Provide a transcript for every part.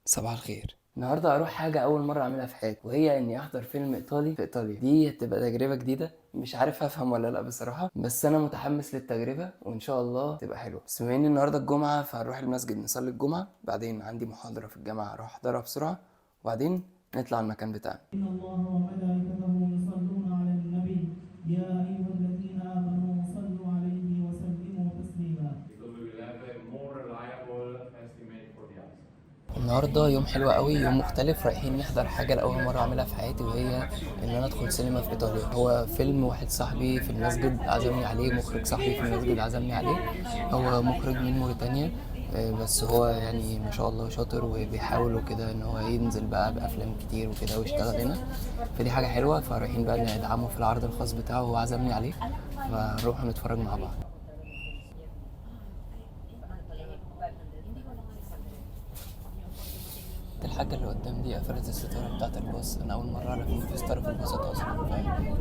صباح الخير. النهارده هروح حاجه اول مره اعملها في حياتي، وهي اني احضر فيلم ايطالي في ايطاليا. دي هتبقى تجربه جديده، مش عارف هفهم ولا لا بصراحه، بس انا متحمس للتجربه وان شاء الله تبقى حلوه. بس بما ان النهارده الجمعه فهنروح المسجد نصلي الجمعه، بعدين عندي محاضره في الجامعه اروح احضرها بسرعه، وبعدين نطلع المكان بتاعنا. إن الله وملائكته يصلون على النبي يا أيها الذين آمنوا صلوا عليه وسلموا تسليما. Because we will have a more reliable estimate for the answer. النهارده يوم حلو قوي، يوم مختلف، رايحين نحضر حاجه لاول مره اعملها في حياتي، وهي ان انا ادخل سينما في ايطاليا. هو فيلم واحد صاحبي في المسجد عزمني عليه، مخرج صاحبي في المسجد عزمني عليه. هو مخرج من موريتانيا، بس هو يعني ما شاء الله شاطر وبيحاول وكده ان هو ينزل بقى بافلام كتير وكده ويشتغل هنا. فدي حاجه حلوه، فرايحين بقى ندعمه في العرض الخاص بتاعه، هو عزمني عليه، فنروح نتفرج مع بعض. الحاجة اللي قدام دي قفلت الستارة بتاعة الباص. أنا أول مرة أعرف إن في ستارة في الباصات أصلا،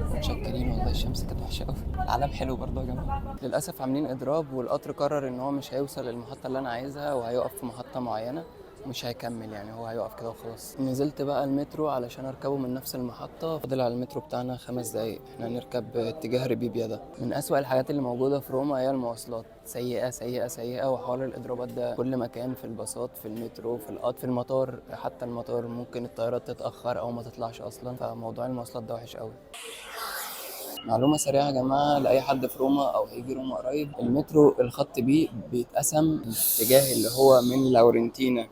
فمتشكرين والله. الشمس كانت وحشة أوي. العلم حلو برضه يا جماعة. للأسف عاملين إضراب، والقطر قرر إن هو مش هيوصل للمحطة اللي أنا عايزها، وهيقف في محطة معينة، مش هيكمل يعني، هو هيقف كده وخلاص. نزلت بقى المترو علشان اركبه من نفس المحطة. فاضل على المترو بتاعنا 5 دقايق، احنا هنركب اتجاه ريبيبيا. ده من اسوأ الحاجات اللي موجودة في روما، هي المواصلات سيئة سيئة سيئة، وحوار الاضرابات ده كل مكان، في الباصات، في المترو، في القطر، في المطار. حتى المطار ممكن الطيارات تتأخر او ما تطلعش اصلا، فموضوع المواصلات ده وحش قوي. معلومة سريعة يا جماعة لأي حد في روما أو هيجي روما قريب، المترو الخط بيه بيتقسم الاتجاه اللي هو من لورنتينا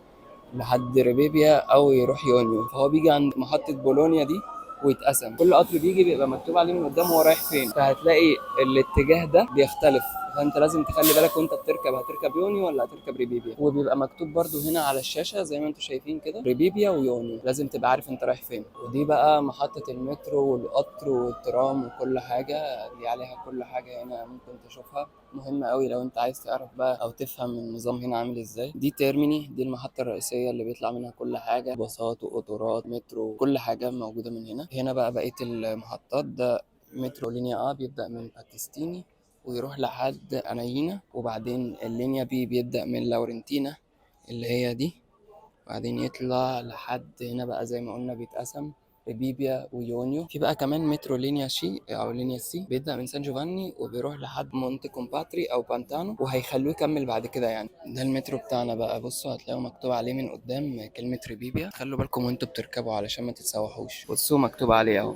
لحد ريبيبيا أو يروح يونيو. فهو بيجي عند محطة بولونيا دي ويتقسم. كل قطر بيجي بيبقى مكتوب عليه من قدام هو رايح فين، فهتلاقي الاتجاه ده بيختلف. فانت لازم تخلي بالك وانت بتركب، هتركب يونيو ولا هتركب ريبيبيا. وبيبقى مكتوب برضو هنا على الشاشة زي ما انتم شايفين كده، ريبيبيا ويونيو، لازم تبقى عارف انت رايح فين. ودي بقى محطة المترو والقطر والترام وكل حاجة، دي عليها كل حاجة هنا ممكن تشوفها. مهمة قوي لو انت عايز تعرف بقى او تفهم النظام هنا عامل ازاي. دي تيرميني، دي المحطة الرئيسية اللي بيطلع منها كل حاجة، باصات وقطارات مترو، كل حاجة موجودة من هنا. هنا بقى بقية المحطات. ده مترو لينيا A بيبدأ من باتيستيني ويروح لحد أناينا، وبعدين اللينيا بي بيبدأ من لورنتينا اللي هي دي، بعدين يطلع لحد هنا بقى زي ما قلنا بيتقسم بيبيا ويونيو. في بقى كمان مترو لينيا شي او لينيا سي، بيبدأ من سان جوفاني وبيروح لحد مونتي كومباتري او بانتانو، وهيخلوه يكمل بعد كده يعني. ده المترو بتاعنا بقى، بصوا هتلاقوا مكتوب عليه من قدام كلمة ريبيبيا، خلوا بالكم وانتوا بتركبوا علشان ما تتسوحوش. بصوا مكتوب عليه اهو.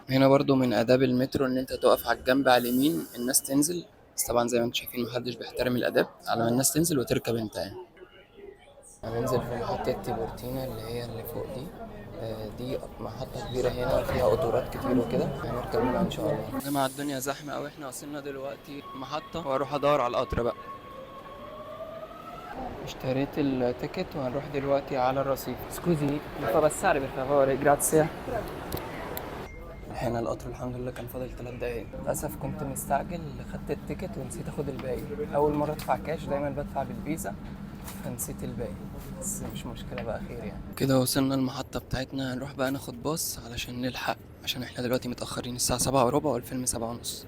هنا برضو من آداب المترو إن أنت تقف على الجنب على اليمين، الناس تنزل. بس طبعا زي ما انتم شايفين محدش بيحترم الآداب، على ما الناس تنزل وتركب انت يعني. هننزل في محطة تيبورتينا اللي هي اللي فوق دي. دي محطة كبيرة هنا وفيها قطورات كتير وكده، هنركب منها إن شاء الله. يا جماعة الدنيا زحمة أوي، احنا وصلنا دلوقتي محطة وهروح أدور على القطر بقى. اشتريت التيكت وهنروح دلوقتي على الرصيف. سكوزي mi fa passare per favore grazie. هنا القطر الحمد لله كان فاضل 3 دقايق. للأسف كنت مستعجل، خدت التيكت ونسيت اخد الباقي. أول مرة ادفع كاش، دايما بدفع بالفيزا، فنسيت الباقي. بس مش مشكلة بقى، خير يعني. كده وصلنا المحطة بتاعتنا، هنروح بقى ناخد باص علشان نلحق، عشان احنا دلوقتي متأخرين، الساعة 7:15 والفيلم 7:30.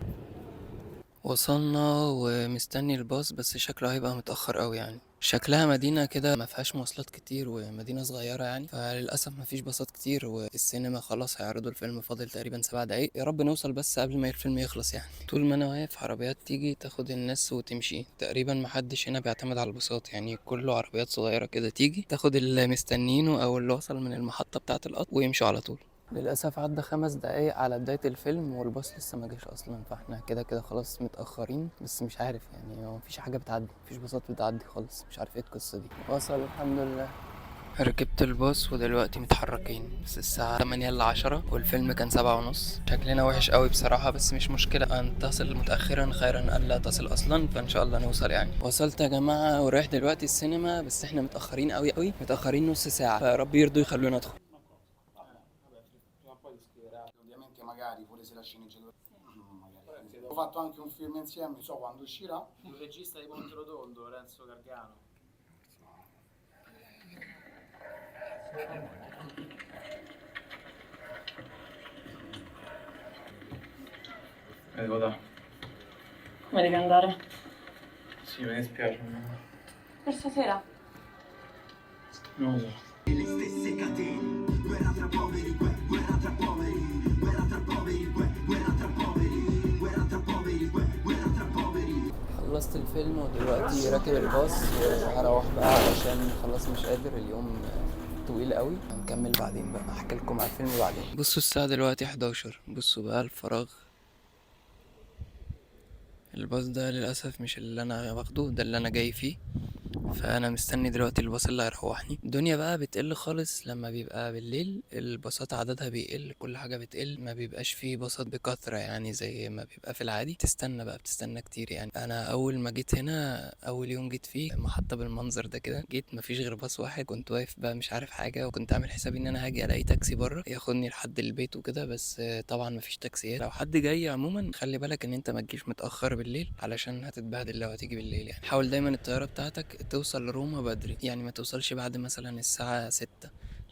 وصلنا ومستني الباص، بس شكله هيبقى متأخر قوي يعني. شكلها مدينة كده ما فيهاش مواصلات كتير ومدينة صغيرة يعني، فللأسف ما فيش باصات كتير، والسينما خلاص هيعرضوا الفيلم، فاضل تقريبا 7 دقايق. يا رب نوصل بس قبل ما الفيلم يخلص يعني. طول ما أنا واقف عربيات تيجي تاخد الناس وتمشي، تقريبا محدش هنا بيعتمد على الباصات يعني، كله عربيات صغيرة كده تيجي تاخد اللي مستنينه أو اللي وصل من المحطة بتاعة القطر ويمشوا على طول. للأسف عدى 5 دقايق على بداية الفيلم والباص لسه ما جاش أصلا، فاحنا كده كده خلاص متأخرين. بس مش عارف يعني، هو مفيش حاجة بتعدي، مفيش باصات بتعدي خالص، مش عارف ايه القصة دي. وصل الحمد لله. ركبت الباص ودلوقتي متحركين، بس الساعة 8 إلا 10 والفيلم كان 7:30. شكلنا وحش قوي بصراحة، بس مش مشكلة، أن تصل متأخرا خيرا ألا تصل أصلا، فإن شاء الله نوصل يعني. وصلت يا جماعة ورايح دلوقتي السينما، بس احنا متأخرين قوي قوي، متأخرين نص ساعة، فيا رب يرضوا يخلونا ندخل. Prima o poi ti scriverà. Ovviamente magari pure se la sceneggiatura. Magari. Ho fatto anche un film insieme, non so quando uscirà. Un regista di Monterotondo, Lorenzo Gargano. Devo da. Come devi andare? Sì, mi dispiace. per stasera. No. Le stesse catene, guerra tra poveri, guerra tra poveri, guerra tra poveri, guerra tra poveri, guerra tra poveri, guerra tra poveri. خلصت الفيلم ودلوقتي راكب الباص وهروح بقى علشان خلاص مش قادر، اليوم طويل قوي. هنكمل بعدين بقى، هحكي لكم على الفيلم بعدين. بصوا الساعة دلوقتي 11. بصوا بقى الفراغ. الباص ده للأسف مش اللي أنا واخده، ده اللي أنا جاي فيه، فانا مستني دلوقتي الباص اللي هيروحني. الدنيا بقى بتقل خالص لما بيبقى بالليل، الباصات عددها بيقل، كل حاجه بتقل، ما بيبقاش فيه باصات بكثره يعني زي ما بيبقى في العادي. تستنى بقى، بتستنى كتير يعني. انا اول ما جيت هنا، اول يوم جيت فيه محطه بالمنظر ده كده، جيت مفيش غير باص واحد. كنت واقف بقى مش عارف حاجه، وكنت عامل حسابي ان انا هاجي الاقي تاكسي بره ياخدني لحد البيت وكده، بس طبعا مفيش تاكسيات. لو حد جاي عموما خلي بالك ان انت ما تجيش متاخر بالليل علشان هتتبهدل لو هتيجي بالليل يعني. حاول دايما الطياره بتاعتك توصل لروما بدري، يعني ما توصلش بعد مثلا الساعة 6،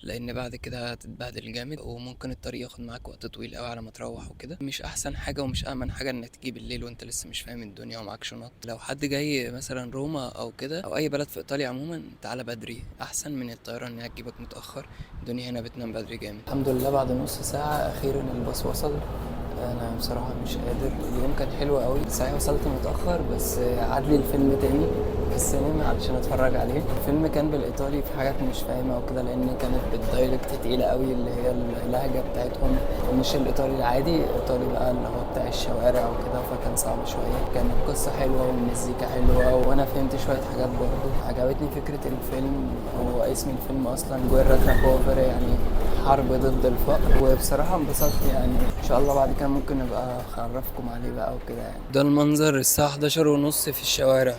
لان بعد كده هتتبهدل جامد، وممكن الطريق ياخد معاك وقت طويل قوي على ما تروح وكده. مش احسن حاجة ومش امن حاجة انك تجي بالليل وانت لسه مش فاهم الدنيا ومعاك شنط. لو حد جاي مثلا روما او كده او اي بلد في ايطاليا عموما، تعالى بدري احسن من الطيارة انها تجيبك متأخر. الدنيا هنا بتنام بدري جامد. الحمد لله بعد نص ساعة اخيرا الباص وصل. انا بصراحة مش قادر، اليوم كان حلو قوي. صحيح وصلت متأخر بس عادلي الفيلم تاني في السينما علشان اتفرج عليه. الفيلم كان بالايطالي، في حاجات مش فاهمها وكده لان كانت بالدايلكت تقيلة قوي، اللي هي اللهجة بتاعتهم ومش الايطالي العادي، الايطالي بقى اللي هو بتاع الشوارع وكده، فكان صعب شوية. كانت القصة حلوة والمزيكا حلوة وانا فهمت شوية حاجات برضو. عجبتني فكرة الفيلم، هو اسم الفيلم اصلا جويرا ترا بوفري، يعني حرب ضد الفقر. وبصراحة انبسطت يعني. ان شاء الله بعد كده ممكن نبقى اعرفكم عليه بقى وكده يعني. ده المنظر الساعة 11:30 في الشوارع،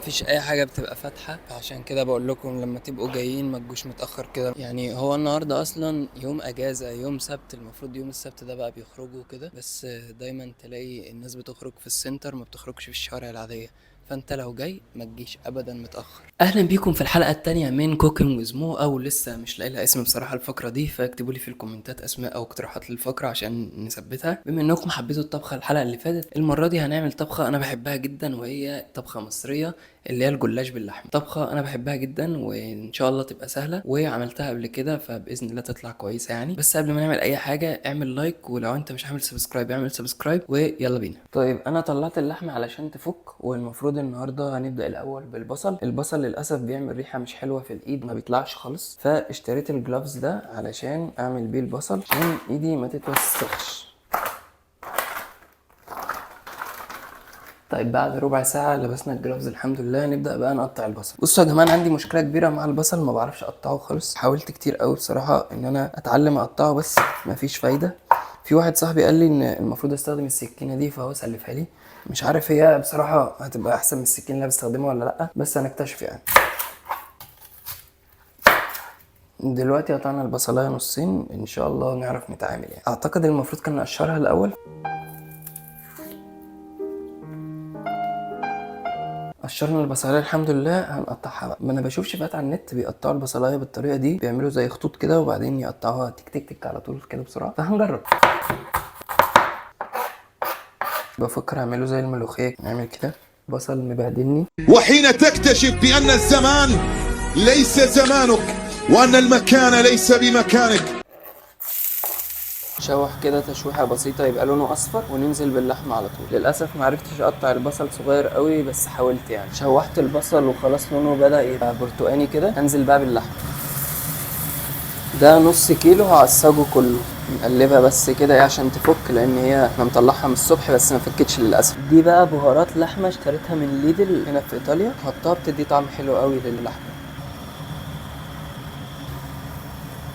مفيش اي حاجة بتبقى فاتحة. عشان كده بقول لكم لما تبقوا جايين ما تجوش متأخر كده يعني. هو النهاردة اصلا يوم اجازة، يوم سبت، المفروض يوم السبت ده بقى بيخرجوا كده، بس دايما تلاقي الناس بتخرج في السنتر، ما بتخرجش في الشوارع العادية. فانت لو جاي ما تجيش ابدا متاخر. اهلا بيكم في الحلقه الثانيه من كوكينج ويز مو، او لسه مش لاقي لها اسم بصراحه الفقره دي، فاكتبوا لي في الكومنتات اسماء او اقتراحات للفقره عشان نثبتها. بما انكم حبيتوا الطبخه الحلقه اللي فاتت، المره دي هنعمل طبخه انا بحبها جدا، وهي طبخه مصريه اللي هي الجلاش باللحمه. طبخه انا بحبها جدا وان شاء الله تبقى سهله، وعملتها قبل كده فباذن الله تطلع كويسه يعني. بس قبل ما نعمل اي حاجه اعمل لايك، ولو انت مش عامل سبسكرايب اعمل سبسكرايب، ويلا بينا. طيب انا طلعت اللحمه علشان تفك، والمفروض النهارده هنبدا الاول بالبصل. البصل للاسف بيعمل ريحه مش حلوه في الايد، ما بيطلعش خالص، فاشتريت الجلافز ده علشان اعمل بيه البصل عشان ايدي ما تتوسخش. طيب بعد ربع ساعة لبسنا الجلافز الحمد لله، نبدأ بقى نقطع البصل. بصوا يا جماعة، عندي مشكلة كبيرة مع البصل، ما بعرفش اقطعه خالص. حاولت كتير قوي بصراحة ان انا اتعلم اقطعه بس مفيش فايدة. في واحد صاحبي قال لي ان المفروض استخدم السكينة دي، فهو سلفها لي. مش عارف هي بصراحة هتبقى احسن من السكينة اللي بستخدمها ولا لا، بس هنكتشف يعني. دلوقتي قطعنا البصلايه نصين، ان شاء الله نعرف نتعامل يعني. اعتقد المفروض كنا نقشرها الاول. قشرنا البصلايه الحمد لله، هنقطعها بقى. ما انا بشوف شيفات على النت بيقطعوا البصلايه بالطريقه دي، بيعملوا زي خطوط كده وبعدين يقطعوها تك تك تك على طول كده بسرعه، فهنجرب. بفكر اعمله زي الملوخيه، نعمل كده. بصل مبهدلني. وحين تكتشف بأن الزمان ليس زمانك وأن المكان ليس بمكانك. شوح كده تشويحه بسيطه يبقى لونه اصفر، وننزل باللحمه على طول. للاسف ما عرفتش اقطع البصل صغير قوي بس حاولت يعني. شوحت البصل وخلاص لونه بدا يبقى برتقاني كده، هنزل بقى باللحمه. ده نص كيلو هعصجه كله، نقلبها بس كده عشان تفك، لان هي احنا مطلعها من الصبح بس ما فكتش للاسف. دي بقى بهارات لحمه اشتريتها من ليدل هنا في ايطاليا، حطها بتدي طعم حلو قوي للحمه.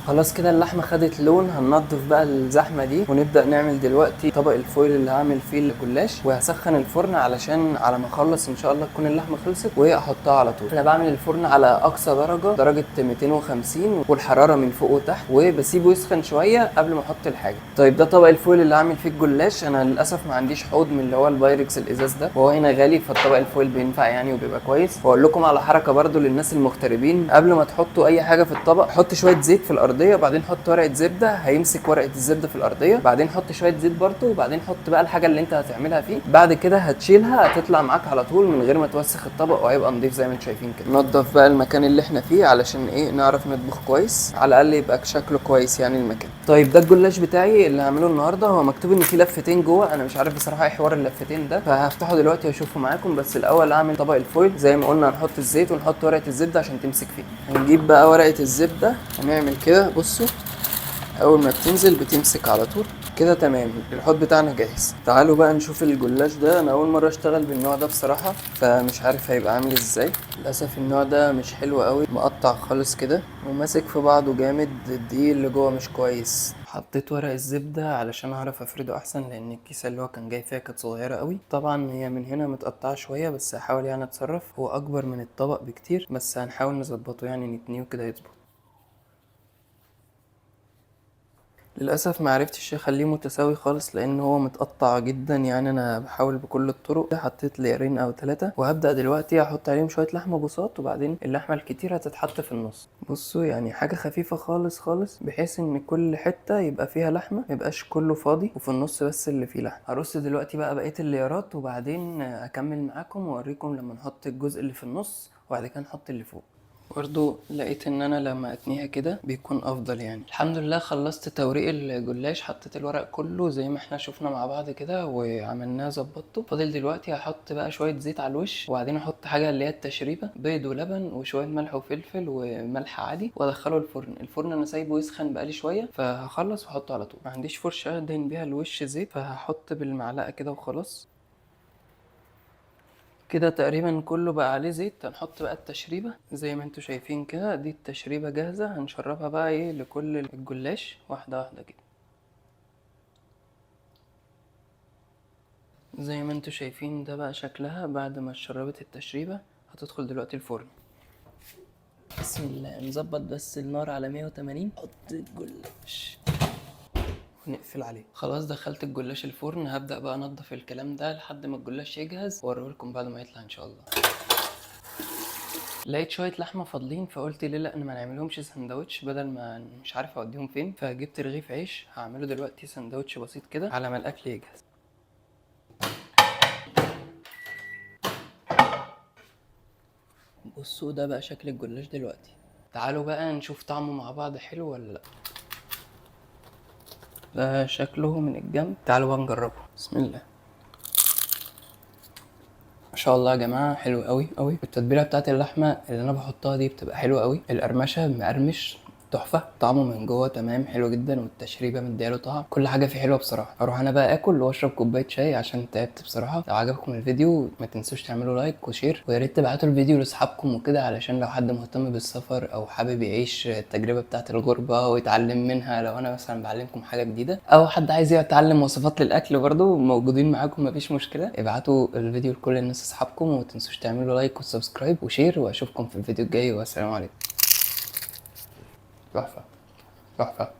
خلاص كده اللحمه خدت لون، هننضف بقى الزحمه دي ونبدا نعمل دلوقتي طبق الفويل اللي هعمل فيه الجلاش. وهسخن الفرن علشان على ما اخلص ان شاء الله تكون اللحمه خلصت واحطها على طول. انا بعمل الفرن على اقصى درجه 250 والحراره من فوق وتحت، وبسيبه يسخن شويه قبل ما احط الحاجه. طيب ده طبق الفويل اللي هعمل فيه الجلاش. انا للاسف ما عنديش حوض من اللي هو البايركس الازاز ده، وهو هنا غالي، فالطبق الفويل بينفع يعني وبيبقى كويس. واقول لكم على حركه برده للناس المغتربين، قبل ما تحطوا اي حاجه في الطبق حط شويه زيت في الارضيه الارضيه، وبعدين حط ورقه زبده هيمسك ورقه الزبده في الارضيه، بعدين حط شويه زيت برده، وبعدين حط بقى الحاجه اللي انت هتعملها فيه. بعد كده هتشيلها هتطلع معاك على طول من غير ما توسخ الطبق، وهيبقى نضيف زي ما انتم شايفين كده. ننضف بقى المكان اللي احنا فيه علشان ايه نعرف نطبخ كويس، على الاقل يبقى شكله كويس يعني المكان. طيب ده الجلاش بتاعي اللي هعمله النهارده. هو مكتوب ان فيه لفتين جوه، انا مش عارف بصراحه ايه حوار اللفتين ده، فهفتحه دلوقتي واشوفه معاكم. بس الاول اعمل طبق الفويل زي ما قلنا، هنحط الزيت ونحط ورقه الزبده عشان تمسك فيه. هنجيب بقى ورقه الزبده هنعمل كده، بصوا اول ما بتنزل بتمسك على طول كده. تمام، الحوض بتاعنا جاهز. تعالوا بقى نشوف الجلاش ده. انا اول مره اشتغل بالنوع ده بصراحه، فمش عارف هيبقى عامل ازاي. للاسف النوع ده مش حلو قوي، مقطع خالص كده وماسك في بعضه جامد، الدقيق اللي جوه مش كويس. حطيت ورق الزبده علشان اعرف افرده احسن، لان الكيسه اللي هو كان جاي فيها كانت صغيره قوي. طبعا هي من هنا متقطعه شويه، بس هحاول يعني اتصرف. هو اكبر من الطبق بكتير، بس هنحاول نظبطه يعني نتنيه كده يظبط. للاسف ما عرفتش اخليه متساوي خالص لان هو متقطع جدا يعني. انا بحاول بكل الطرق. حطيت ليرين او 3، وهبدا دلوقتي احط عليهم شويه لحمه بساط، وبعدين اللحمه الكتير هتتحط في النص. بصوا يعني حاجه خفيفه خالص خالص، بحيث ان كل حته يبقى فيها لحمه، ميبقاش كله فاضي وفي النص بس اللي فيه لحمه. هرص دلوقتي بقى بقيه الليرات، وبعدين اكمل معاكم واوريكم لما نحط الجزء اللي في النص، وبعد كده نحط اللي فوق. برضو لقيت ان انا لما اتنيها كده بيكون افضل يعني. الحمد لله خلصت توريق الجلاش، حطيت الورق كله زي ما احنا شفنا مع بعض كده وعملناه ظبطته. فاضل دلوقتي هحط بقى شويه زيت على الوش، وبعدين احط حاجه اللي هي التشريبه، بيض ولبن وشويه ملح وفلفل وملح عادي، وادخله الفرن. الفرن انا سايبه يسخن بقالي شويه، فهخلص واحطه على طول. ما عنديش فرشه ادهن بيها الوش زيت، فهحط بالمعلقه كده وخلاص. كده تقريبا كله بقى عليه زيت. هنحط بقى التشريبة زي ما انتوا شايفين كده. دي التشريبة جاهزة، هنشربها بقى ايه لكل الجلاش واحدة واحدة كده زي ما انتوا شايفين. ده بقى شكلها بعد ما اتشربت التشريبة. هتدخل دلوقتي الفرن. بسم الله. نظبط بس النار على 180. حط الجلاش ونقفل عليه. خلاص دخلت الجلاش الفرن. هبدأ بقى انضف الكلام ده لحد ما الجلاش يجهز، واوريلكم بعد ما يطلع ان شاء الله. لقيت شويه لحمه فاضلين، فقلت ليه لا ما نعملهمش سندوتش بدل ما مش عارف اوديهم فين. فجبت رغيف عيش، هعمله دلوقتي سندوتش بسيط كده على ما الاكل يجهز. بصوا ده بقى شكل الجلاش دلوقتي. تعالوا بقى نشوف طعمه مع بعض حلو ولا لا. ده شكله من الجنب. تعالوا بقى نجربه. بسم الله. ما شاء الله يا جماعه، حلو قوي قوي. التتبيله بتاعت اللحمه اللي انا بحطها دي بتبقى حلوه قوي. القرمشه مقرمش تحفه، طعمه من جوه تمام حلو جدا، والتشريبه مدياله طعم. كل حاجه فيه حلوه بصراحه. اروح انا بقى اكل واشرب كوبايه شاي عشان تعبت بصراحه. لو عجبكم الفيديو ما تنسوش تعملوا لايك وشير، ويا ريت تبعتوا الفيديو لاصحابكم وكده، علشان لو حد مهتم بالسفر او حابب يعيش التجربه بتاعه الغربه ويتعلم منها. لو انا مثلا بعلمكم حاجه جديده، او حد عايز يتعلم وصفات للاكل برضو، موجودين معاكم مفيش مشكله. ابعتوا الفيديو لكل الناس اصحابكم، وما تنسوش تعملوا لايك وسبسكرايب وشير، واشوفكم في الفيديو الجاي، والسلام عليكم. تحفه تحفه.